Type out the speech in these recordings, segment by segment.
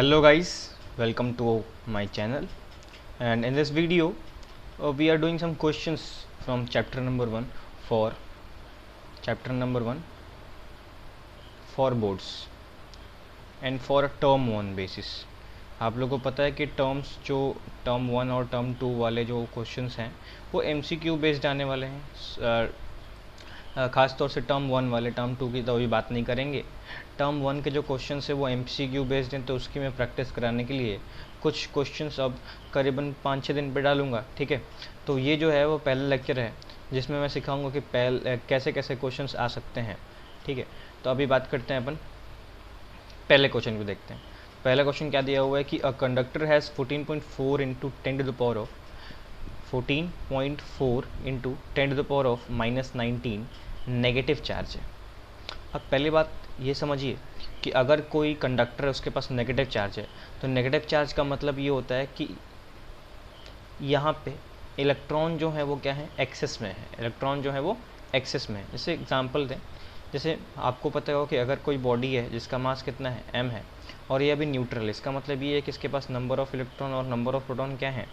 Hello guys, welcome to my channel, and in this video we are doing some questions from chapter number 1 for boards and for a term 1 basis. आप लोगों को पता है कि term 1 और term 2 वाले जो क्वेश्चंस हैं वो MCQ बेस्ड आने वाले हैं। ख़ास तौर से टर्म 1 वाले, टर्म 2 की तो अभी बात नहीं करेंगे। टर्म 1 के जो क्वेश्चन है वो MCQ बेस्ड हैं, तो उसकी मैं प्रैक्टिस कराने के लिए कुछ क्वेश्चंस अब करीबन 5-6 दिन पे डालूंगा। ठीक है, तो ये जो है वो पहला लेक्चर है जिसमें मैं सिखाऊंगा कि कैसे कैसे क्वेश्चंस आ सकते हैं। ठीक है, तो अभी बात करते हैं अपन पहले क्वेश्चन को देखते हैं। पहला क्वेश्चन क्या दिया हुआ है कि a conductor has 14.4 into 10 to the power of 14.4 into 10 to the power of -19 negative charge है। अब पहली बात ये समझिए कि अगर कोई कंडक्टर है उसके पास नेगेटिव चार्ज है, तो नेगेटिव चार्ज का मतलब ये होता है कि यहाँ पे इलेक्ट्रॉन जो है वो क्या है, एक्सेस में है। इलेक्ट्रॉन जो है वो एक्सेस में है। जैसे एग्जांपल दें, जैसे आपको पता हो कि अगर कोई बॉडी है जिसका मास कितना है, m है, और ये अभी न्यूट्रल है, इसका मतलब ये है कि इसके पास नंबर ऑफ इलेक्ट्रॉन और नंबर ऑफ प्रोटॉन क्या है,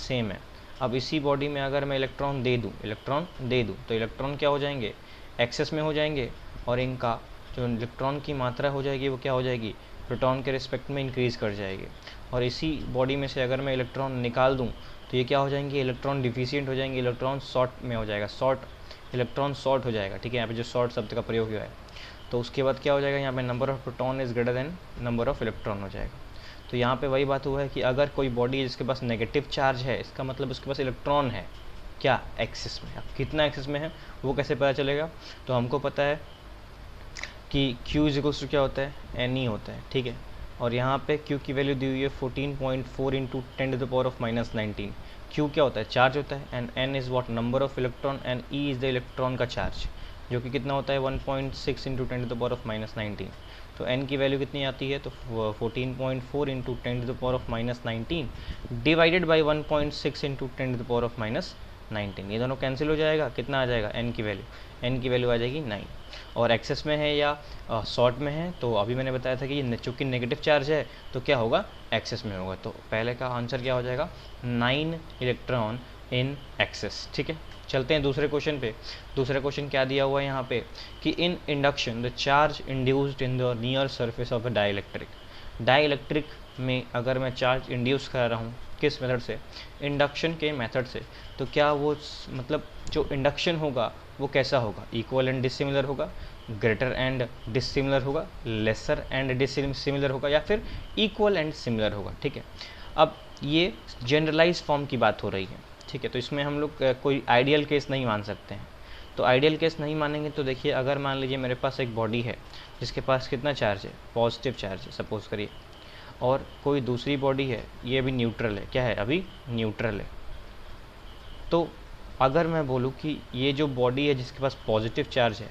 सेम है। अब इसी बॉडी में अगर मैं इलेक्ट्रॉन दे दूँ तो इलेक्ट्रॉन क्या हो जाएंगे, एक्सेस में हो जाएंगे, और इनका जो इलेक्ट्रॉन की मात्रा हो जाएगी वो क्या हो जाएगी, प्रोटॉन के रिस्पेक्ट में इंक्रीज़ कर जाएगी। और इसी बॉडी में से अगर मैं इलेक्ट्रॉन निकाल दूँ तो ये क्या हो जाएंगे, इलेक्ट्रॉन डिफिशिएंट हो जाएंगे, इलेक्ट्रॉन शॉर्ट में हो जाएगा, इलेक्ट्रॉन शॉर्ट हो जाएगा। ठीक है, यहाँ पे जो शॉर्ट शब्द का प्रयोग हुआ है, तो उसके बाद क्या हो जाएगा, यहाँ पे number of proton is greater than number of electron हो जाएगा। तो यहाँ पे वही बात हुआ है कि अगर कोई बॉडी है जिसके पास नेगेटिव चार्ज है, इसका मतलब उसके पास इलेक्ट्रॉन है क्या, एक्सिस में। अब कितना एक्सिस में है वो कैसे पता चलेगा, तो हमको पता है कि Q इक्वल्स टू क्या होता है, NE होता है। ठीक है, और यहाँ पे Q की वैल्यू दी हुई है 14.4 into 10 to the power of -19। Q क्या होता है, चार्ज होता है, and N is what, number of electron, and E is the electron का चार्ज, जो कि कितना होता है 1.6 into 10 to the power of -19। तो n की वैल्यू कितनी आती है, तो 14.4 into 10 to the power of -19 divided by 1.6 into 10 to the power of -19। ये दोनों कैंसिल हो जाएगा, कितना आ जाएगा, n की वैल्यू आ जाएगी 9। और एक्सेस में है या शॉर्ट में है, तो अभी मैंने बताया था कि ये चूँकि नेगेटिव चार्ज है तो क्या होगा, एक्सेस में होगा। तो पहले का आंसर क्या हो जाएगा, 9 इलेक्ट्रॉन इन एक्सेस। ठीक है, चलते हैं दूसरे क्वेश्चन पे। दूसरा क्वेश्चन क्या दिया हुआ है यहाँ पे कि इन induction the charge induced in the near surface of a dielectric में अगर मैं चार्ज इंड्यूस कर रहा हूँ किस मेथड से, इंडक्शन के मेथड से, तो क्या वो मतलब जो इंडक्शन होगा वो कैसा होगा, इक्वल एंड डिसिमिलर होगा, ग्रेटर एंड डिसिमिलर होगा, लेसर एंड डिसिमिलर होगा, या फिर इक्वल एंड सिमिलर होगा। ठीक है, अब ये जनरलाइज फॉर्म की बात हो रही है। ठीक है, तो इसमें हम लोग कोई आइडियल केस नहीं मान सकते हैं। तो आइडियल केस नहीं मानेंगे तो देखिए, अगर मान लीजिए मेरे पास एक बॉडी है जिसके पास कितना चार्ज है, पॉजिटिव चार्ज है सपोज करिए, और कोई दूसरी बॉडी है, ये अभी न्यूट्रल है, क्या है, अभी न्यूट्रल है। तो अगर मैं बोलूँ कि ये जो बॉडी है जिसके पास पॉजिटिव चार्ज है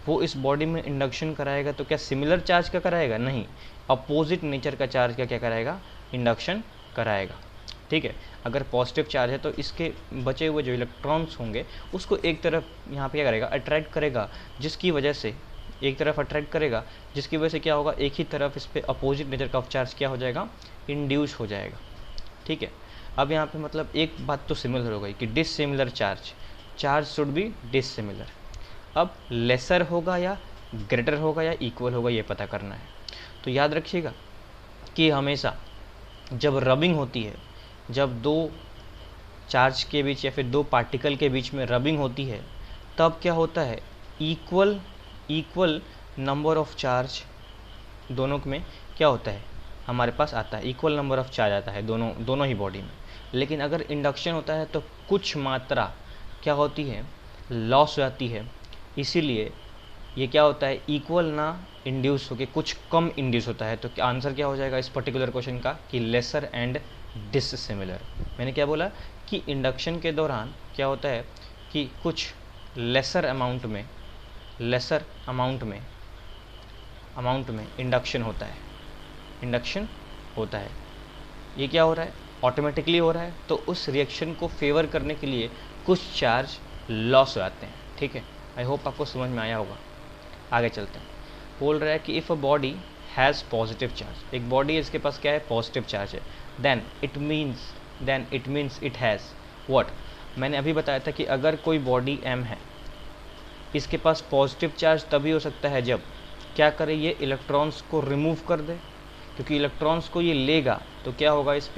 वो इस बॉडी में इंडक्शन कराएगा, तो क्या सिमिलर चार्ज का कराएगा, नहीं, अपोजिट नेचर का चार्ज का क्या कराएगा, इंडक्शन कराएगा। ठीक है, अगर पॉजिटिव चार्ज है तो इसके बचे हुए जो इलेक्ट्रॉन्स होंगे उसको एक तरफ यहाँ पे क्या करेगा, अट्रैक्ट करेगा, जिसकी वजह से क्या होगा, एक ही तरफ इस पर अपोजिट नेचर का चार्ज क्या हो जाएगा, इंड्यूस हो जाएगा। ठीक है, अब यहाँ पे मतलब एक बात तो सिमिलर हो गई कि dissimilar charge should be dissimilar. अब लेसर होगा या ग्रेटर होगा या इक्वल होगा, ये पता करना है। तो याद रखिएगा कि हमेशा जब रबिंग होती है, जब दो चार्ज के बीच या फिर दो पार्टिकल के बीच में रबिंग होती है, तब क्या होता है, इक्वल नंबर ऑफ चार्ज दोनों में क्या होता है, हमारे पास आता है, इक्वल नंबर ऑफ चार्ज आता है दोनों ही बॉडी में। लेकिन अगर इंडक्शन होता है तो कुछ मात्रा क्या होती है, लॉस हो जाती है, इसीलिए ये क्या होता है, इक्वल ना इंड्यूस होकर कुछ कम इंड्यूस होता है। तो आंसर क्या हो जाएगा इस पर्टिकुलर क्वेश्चन का, कि लेसर एंड डिसिमिलर। मैंने क्या बोला कि इंडक्शन के दौरान क्या होता है कि कुछ लेसर अमाउंट में इंडक्शन होता है। ये क्या हो रहा है, ऑटोमेटिकली हो रहा है, तो उस रिएक्शन को फेवर करने के लिए कुछ चार्ज लॉस हो जाते हैं। ठीक है, आई होप आपको समझ में आया होगा। आगे चलते हैं। बोल रहा है कि if a body has positive charge, एक बॉडी इसके पास क्या है, पॉजिटिव चार्ज है, then it means it has what, मैंने अभी बताया था कि अगर कोई बॉडी m है, इसके पास पॉजिटिव चार्ज तभी हो सकता है जब क्या करे, ये इलेक्ट्रॉन्स को रिमूव कर दे, क्योंकि इलेक्ट्रॉन्स को ये लेगा तो क्या होगा, इस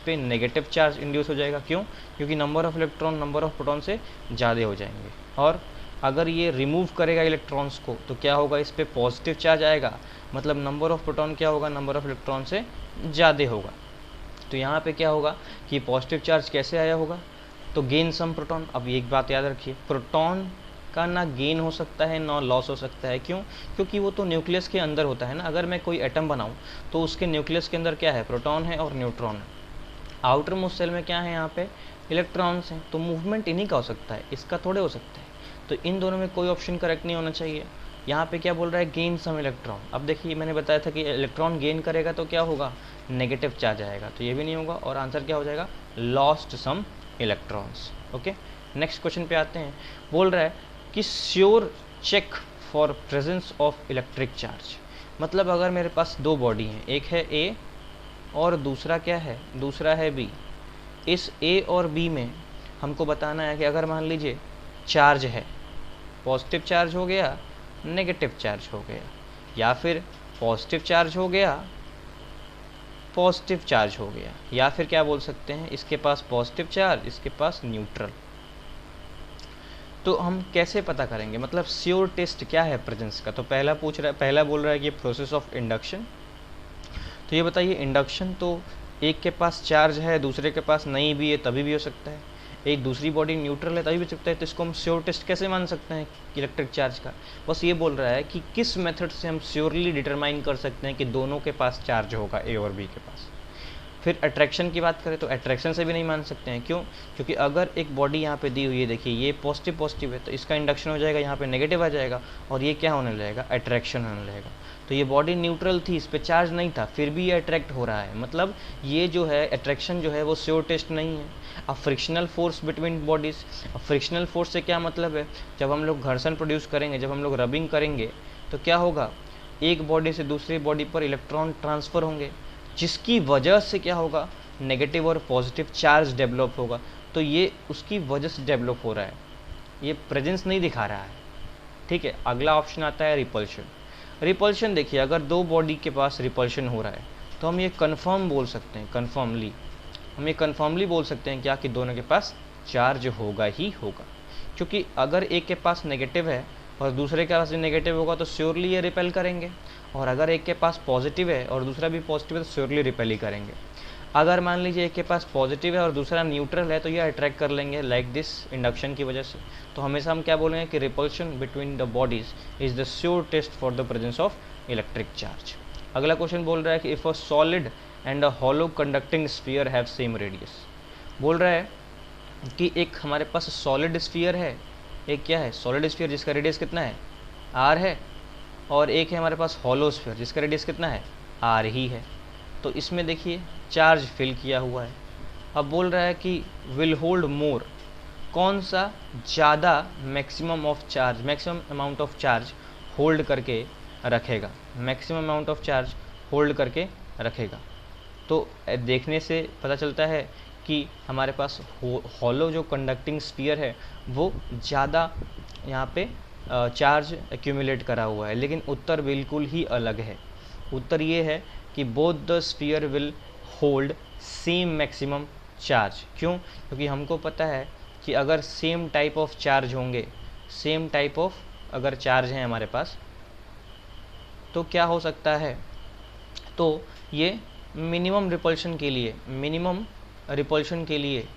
पे नेगेटिव चार्ज इंड्यूस हो जाएगा। क्यों? क्योंकि number of electron number of proton से ज़्यादा हो जाएंगे। और अगर ये रिमूव करेगा इलेक्ट्रॉन्स को तो क्या होगा, इस पे पॉजिटिव चार्ज आएगा, मतलब नंबर ऑफ प्रोटॉन क्या होगा, नंबर ऑफ इलेक्ट्रॉन से ज़्यादा होगा। तो यहाँ पे क्या होगा कि पॉजिटिव चार्ज कैसे आया होगा, तो गेन सम प्रोटॉन। अब एक बात याद रखिए, प्रोटॉन का ना गेन हो सकता है ना लॉस हो सकता है। क्यों? क्योंकि वो तो न्यूक्लियस के अंदर होता है ना। अगर मैं कोई एटम बनाऊं तो उसके न्यूक्लियस के अंदर क्या है, प्रोटॉन है और न्यूट्रॉन है। आउटर मोस्ट सेल में क्या है, यहाँ पे इलेक्ट्रॉन्स हैं, तो मूवमेंट इन्हीं का हो सकता है, इसका थोड़े हो सकता है। तो इन दोनों में कोई ऑप्शन करेक्ट नहीं होना चाहिए। यहाँ पे क्या बोल रहा है, गेन सम इलेक्ट्रॉन। अब देखिए मैंने बताया था कि इलेक्ट्रॉन गेन करेगा तो क्या होगा, नेगेटिव चार्ज आएगा, तो ये भी नहीं होगा और आंसर क्या हो जाएगा, lost some electrons. Okay, next question पे आते हैं। बोल रहा है कि sure check for presence of electric charge. मतलब अगर मेरे पास दो बॉडी हैं, एक है ए और दूसरा क्या है, दूसरा है बी। इस ए और बी में हमको बताना है कि अगर मान लीजिए चार्ज है, पॉजिटिव चार्ज हो गया, नेगेटिव चार्ज हो गया, या फिर पॉजिटिव चार्ज हो गया, पॉजिटिव चार्ज हो गया, या फिर क्या बोल सकते हैं, इसके पास पॉजिटिव चार्ज, इसके पास न्यूट्रल। तो हम कैसे पता करेंगे, मतलब श्योर टेस्ट क्या है प्रेजेंस का। तो पहला बोल रहा है कि प्रोसेस ऑफ इंडक्शन। तो ये बताइए, इंडक्शन तो एक के पास चार्ज है दूसरे के पास नहीं भी है तभी भी हो सकता है, एक दूसरी बॉडी न्यूट्रल है तभी भी सकता है। तो इसको हम श्योर टेस्ट कैसे मान सकते हैं इलेक्ट्रिक चार्ज का। बस ये बोल रहा है कि किस मेथड से हम श्योरली डिटरमाइन कर सकते हैं कि दोनों के पास चार्ज होगा, ए और बी के पास। फिर अट्रैक्शन की बात करें तो अट्रैक्शन से भी नहीं मान सकते हैं। क्यों? क्योंकि अगर एक बॉडी यहाँ पे दी हुई है, देखिए ये पॉजिटिव है तो इसका इंडक्शन हो जाएगा, यहाँ पे नेगेटिव आ जाएगा और ये क्या होने लगेगा, अट्रैक्शन होने लगेगा। तो ये बॉडी न्यूट्रल थी, इस पर चार्ज नहीं था, फिर भी ये अट्रैक्ट हो रहा है, मतलब ये जो है अट्रैक्शन जो है वो श्योर टेस्ट नहीं है। अब फ्रिक्शनल फोर्स बिटवीन बॉडीज़, अब फ्रिक्शनल फोर्स से क्या मतलब है, जब हम लोग घर्षण प्रोड्यूस करेंगे, जब हम लोग रबिंग करेंगे तो क्या होगा, एक बॉडी से दूसरी बॉडी पर इलेक्ट्रॉन ट्रांसफ़र होंगे, जिसकी वजह से क्या होगा, नेगेटिव और पॉजिटिव चार्ज डेवलप होगा। तो ये उसकी वजह से डेवलप हो रहा है, ये प्रेजेंस नहीं दिखा रहा है। ठीक है, अगला ऑप्शन आता है रिपल्शन। रिपल्शन देखिए, अगर दो बॉडी के पास रिपल्शन हो रहा है तो हम ये कन्फर्म बोल सकते हैं, कन्फर्मली बोल सकते हैं क्या, कि दोनों के पास चार्ज होगा ही होगा। क्योंकि अगर एक के पास नेगेटिव है और दूसरे के पास भी नेगेटिव होगा तो श्योरली ये रिपेल करेंगे, और अगर एक के पास पॉजिटिव है और दूसरा भी पॉजिटिव है तो श्योरली रिपेल ही करेंगे। अगर मान लीजिए एक के पास पॉजिटिव है और दूसरा न्यूट्रल है तो ये अट्रैक्ट कर लेंगे, लाइक दिस इंडक्शन की वजह से। तो हमेशा हम क्या बोलेंगे कि repulsion between the bodies is the sure test for the presence of electric charge. अगला क्वेश्चन बोल रहा है कि if a solid and a hollow conducting sphere have same radius. बोल रहा है कि एक हमारे पास सॉलिड स्फीयर है, एक क्या है, सॉलिड स्फीयर जिसका रेडियस कितना है, आर है, और एक है हमारे पास हॉलो स्फीयर जिसका रेडियस कितना है, आर ही है। तो इसमें देखिए चार्ज फिल किया हुआ है। अब बोल रहा है कि विल होल्ड मोर, कौन सा ज़्यादा maximum amount of charge hold करके रखेगा, maximum amount of charge hold करके रखेगा। तो देखने से पता चलता है कि हमारे पास हॉलो जो कंडक्टिंग स्फीयर है वो ज़्यादा यहाँ पे चार्ज एक्यूमुलेट करा हुआ है, लेकिन उत्तर बिल्कुल ही अलग है। उत्तर ये है कि both the sphere will hold same maximum charge. क्यों? क्योंकि हमको पता है कि अगर सेम टाइप ऑफ चार्ज होंगे, सेम टाइप ऑफ अगर चार्ज हैं हमारे पास तो क्या हो सकता है, तो ये मिनिमम रिपल्शन के लिए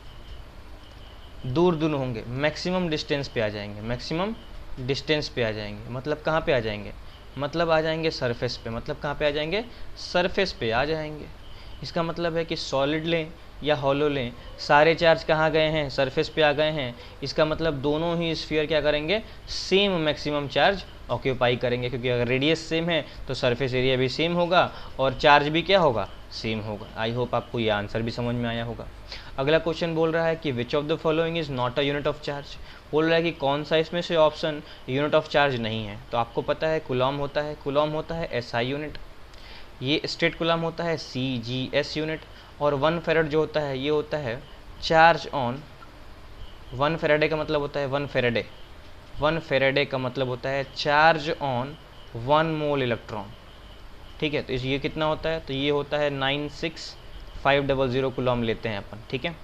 दूर होंगे, मैक्सिमम डिस्टेंस पे आ जाएंगे, मतलब कहाँ पे आ जाएंगे, मतलब आ जाएंगे सरफेस पे, मतलब कहाँ पे आ जाएंगे, सरफेस पे आ जाएंगे। इसका मतलब है कि सॉलिड लें या हॉलो लें, सारे चार्ज कहाँ गए हैं, सरफेस पे आ गए हैं। इसका मतलब दोनों ही स्फीयर क्या करेंगे, सेम मैक्सिमम चार्ज ऑक्यूपाई करेंगे, क्योंकि अगर रेडियस सेम है तो सरफेस एरिया भी सेम होगा और चार्ज भी क्या होगा, सेम होगा। आई होप आपको ये आंसर भी समझ में आया होगा। अगला क्वेश्चन बोल रहा है कि which of the following is not a unit of charge. बोल रहा है कि कौन सा इसमें से ऑप्शन यूनिट ऑफ चार्ज नहीं है। तो आपको पता है कूलॉम होता है, SI यूनिट। ये स्टेट कूलम होता है CGS यूनिट, और 1 फेरेड जो होता है ये होता है चार्ज ऑन 1 फेरेडे का मतलब होता है 1 फेरेडे 1 फेरेडे का मतलब होता है चार्ज ऑन 1 मोल इलेक्ट्रॉन। ठीक है, तो ये कितना होता है, तो ये होता है 96500 कूलम लेते हैं अपन। ठीक है,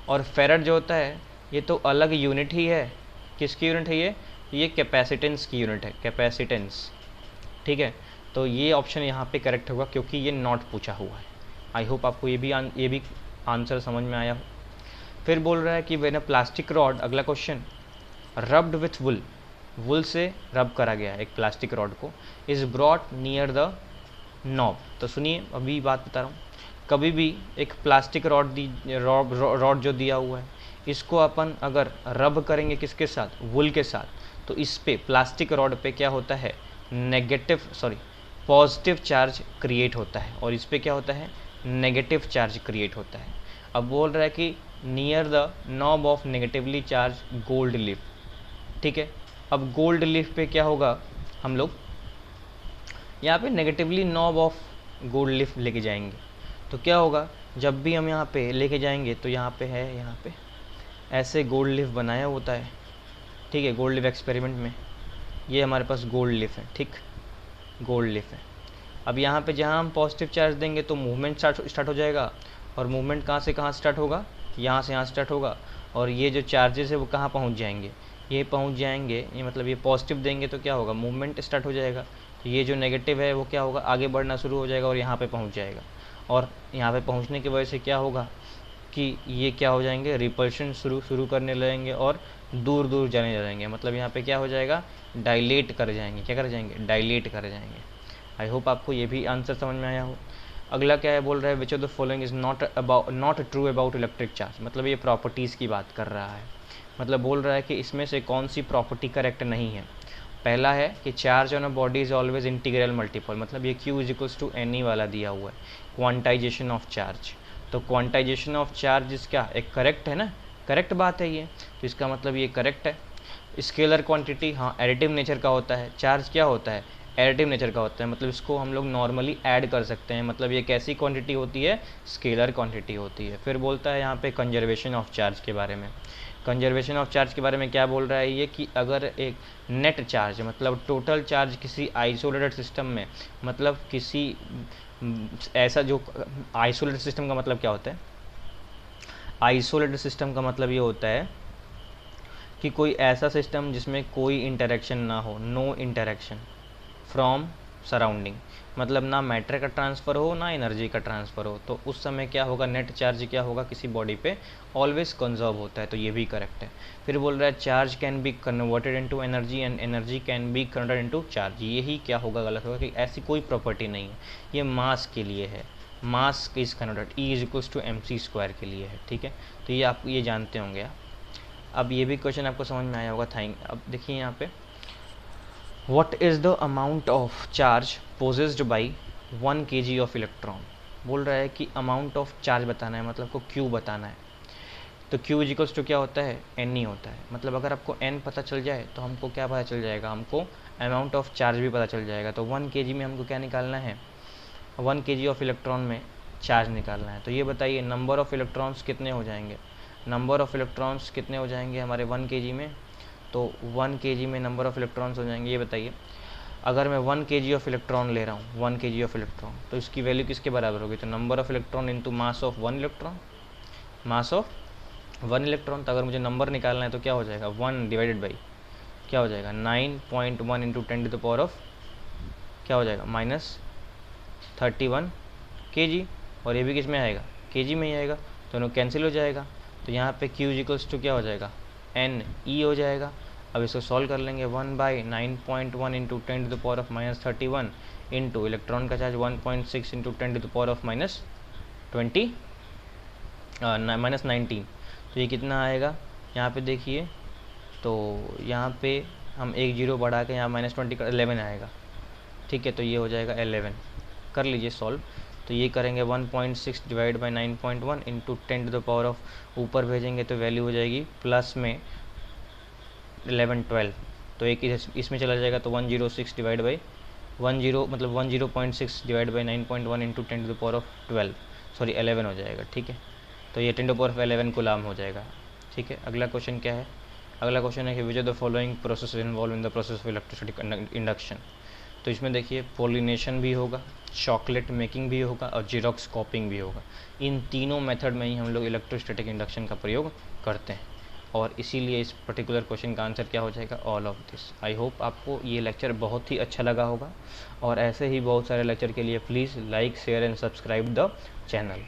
और फेरेड जो होता है ये तो अलग यूनिट ही है। किसकी यूनिट है ये कैपेसिटेंस की यूनिट है, कैपेसिटेंस। ठीक है, तो ये ऑप्शन यहाँ पे करेक्ट होगा क्योंकि ये नॉट पूछा हुआ है। आई होप आपको ये भी आंसर समझ में आया हो। फिर बोल रहा है कि व्हेन अ प्लास्टिक रॉड, अगला क्वेश्चन, रब्ड विथ वुल से रब करा गया है एक प्लास्टिक रॉड को, is brought near the knob. तो सुनिए, अभी बात बता रहा हूँ, कभी भी एक प्लास्टिक रॉड जो दिया हुआ है, इसको अपन अगर रब करेंगे किसके साथ, वुल के साथ, तो इस पे प्लास्टिक रॉड पे क्या होता है, पॉजिटिव चार्ज क्रिएट होता है, और इस पे क्या होता है, नेगेटिव चार्ज क्रिएट होता है। अब बोल रहा है कि near the knob of negatively charge gold leaf. ठीक है, अब गोल्ड लीफ पे क्या होगा, हम लोग यहाँ पे negatively knob of gold leaf लेके जाएंगे, तो क्या होगा, जब भी हम यहाँ पे लेके जाएंगे तो यहाँ पे है, यहाँ पे ऐसे गोल्ड लीफ बनाया होता है। ठीक है, गोल्ड लीफ एक्सपेरिमेंट में ये हमारे पास गोल्ड लीफ है। ठीक, गोल्ड लीफ है। अब यहाँ पे जहाँ हम पॉजिटिव चार्ज देंगे तो मूवमेंट स्टार्ट हो जाएगा, और मूवमेंट कहाँ से कहाँ स्टार्ट होगा, यहाँ से यहाँ स्टार्ट होगा, और ये जो चार्जेस है वो कहाँ पहुँच जाएंगे, ये पहुँच जाएंगे, ये मतलब ये पॉजिटिव देंगे तो क्या होगा, मूवमेंट स्टार्ट हो जाएगा। तो ये जो नेगेटिव है वो क्या होगा, आगे बढ़ना शुरू हो जाएगा और यहाँ पे पहुँच जाएगा, और यहाँ पे पहुँचने की वजह से क्या होगा कि ये क्या हो जाएंगे, रिपल्शन शुरू करने लगेंगे और दूर दूर जाने लगेंगे। मतलब यहाँ पे क्या हो जाएगा, डायलेट कर जाएंगे। क्या कर जाएंगे, डायलेट कर जाएंगे। आई होप आपको ये भी आंसर समझ में आया हो। अगला क्या है, बोल रहा है which of the following is not true about electric charge. मतलब ये प्रॉपर्टीज़ की बात कर रहा है, मतलब बोल रहा है कि इसमें से कौन सी प्रॉपर्टी करेक्ट नहीं है। पहला है कि charge on a body is always integral multiple, मतलब ये Q is equals to NE वाला दिया हुआ है, क्वांटाइजेशन ऑफ चार्ज। तो क्वांटाइजेशन ऑफ चार्ज इसका एक करेक्ट है ना, करेक्ट बात है ये, तो इसका मतलब ये करेक्ट है। स्केलर क्वांटिटी, हाँ एडिटिव नेचर का होता है, चार्ज क्या होता है, एडिटिव नेचर का होता है, मतलब इसको हम लोग नॉर्मली ऐड कर सकते हैं, मतलब ये कैसी क्वांटिटी होती है, स्केलर क्वांटिटी होती है। फिर बोलता है यहाँ पे कंजर्वेशन ऑफ चार्ज के बारे में। कंजर्वेशन ऑफ चार्ज के बारे में क्या बोल रहा है ये, कि अगर एक नेट चार्ज, मतलब टोटल चार्ज किसी आइसोलेटेड सिस्टम में, मतलब किसी ऐसा जो आइसोलेटेड सिस्टम का मतलब क्या होता है, आइसोलेटेड सिस्टम का मतलब ये होता है कि कोई ऐसा सिस्टम जिसमें कोई इंटरेक्शन ना हो, नो इंटरेक्शन फ्रॉम सराउंडिंग, मतलब ना मैटर का ट्रांसफ़र हो ना एनर्जी का ट्रांसफ़र हो, तो उस समय क्या होगा, नेट चार्ज क्या होगा किसी बॉडी पे, ऑलवेज कंजर्व होता है। तो ये भी करेक्ट है। फिर बोल रहा है charge can be converted into energy and energy can be converted into charge. यही क्या होगा, गलत होगा, कि ऐसी कोई प्रॉपर्टी नहीं है, ये मास के लिए है, mass is converted, E is equals to mc² के लिए है। ठीक है, तो ये आप ये जानते होंगे आप। अब ये भी क्वेश्चन आपको समझ में आया होगा, थैंक। अब देखिए यहाँ पे, what is the amount of charge possessed by 1 kg of electron. बोल रहा है कि अमाउंट ऑफ चार्ज बताना है, मतलब को Q बताना है। तो Q इक्वल्स टू क्या होता है, NE होता है। मतलब अगर आपको N पता चल जाए तो हमको क्या पता चल जाएगा, हमको अमाउंट ऑफ चार्ज भी पता चल जाएगा। तो 1 kg में हमको क्या निकालना है, 1 kg ऑफ इलेक्ट्रॉन में चार्ज निकालना है। तो ये बताइए नंबर ऑफ़ इलेक्ट्रॉन्स कितने हो जाएंगे, नंबर ऑफ़ इलेक्ट्रॉन्स कितने हो जाएंगे हमारे 1 kg में। तो 1 kg में नंबर ऑफ़ इलेक्ट्रॉन्स हो जाएंगे, ये बताइए। अगर मैं 1 kg ऑफ इलेक्ट्रॉन ले रहा हूँ, 1 kg ऑफ इलेक्ट्रॉन, तो इसकी वैल्यू किसके बराबर होगी, तो number of electron into mass of 1 electron, mass of 1 electron. तो अगर मुझे नंबर निकालना है तो क्या हो जाएगा, 1 डिवाइडेड बाई क्या हो जाएगा, 9.1 into 10 to the power of क्या हो जाएगा, -31 kg। और ये भी किस में आएगा, kg में ही आएगा, दोनों कैंसिल हो जाएगा। तो यहाँ पे Q इक्वल्स टू क्या हो जाएगा, NE हो जाएगा। अब इसको सॉल्व कर लेंगे, 1/9.1 into 10 to the power of -31 into electron का charge 1.6 into 10 to the power of -19। तो ये कितना आएगा, यहाँ पे देखिए, तो यहाँ पे हम एक जीरो बढ़ा के यहाँ -20 का 11 आएगा। ठीक है, तो ये हो जाएगा 11, कर लीजिए सॉल्व। तो ये करेंगे 1.6 divide by 9.1 into 10 to the power of, ऊपर भेजेंगे तो वैल्यू हो जाएगी प्लस में 11 12। तो एक इसमें चला जाएगा तो 106 डिवाइड बाई 10 मतलब 10.6 डिवाइड बाई 9.1 इंटू 10⁻12 सॉरी 11 हो जाएगा, ठीक है। तो ये 10⁻11 कूलाम हो जाएगा, ठीक है। अगला क्वेश्चन क्या है? अगला क्वेश्चन है कि which are the following process involve in the process of electrostatic induction. तो इसमें देखिए पोलिनेशन भी होगा, चॉकलेट मेकिंग भी होगा और जीरोक्स कॉपिंग भी होगा। इन तीनों मेथड में ही हम लोग इलेक्ट्रोस्टैटिक इंडक्शन का प्रयोग करते हैं, और इसीलिए इस पर्टिकुलर क्वेश्चन का आंसर क्या हो जाएगा? All of this. I hope आपको ये लेक्चर बहुत ही अच्छा लगा होगा, और ऐसे ही बहुत सारे लेक्चर के लिए please like share and subscribe the channel.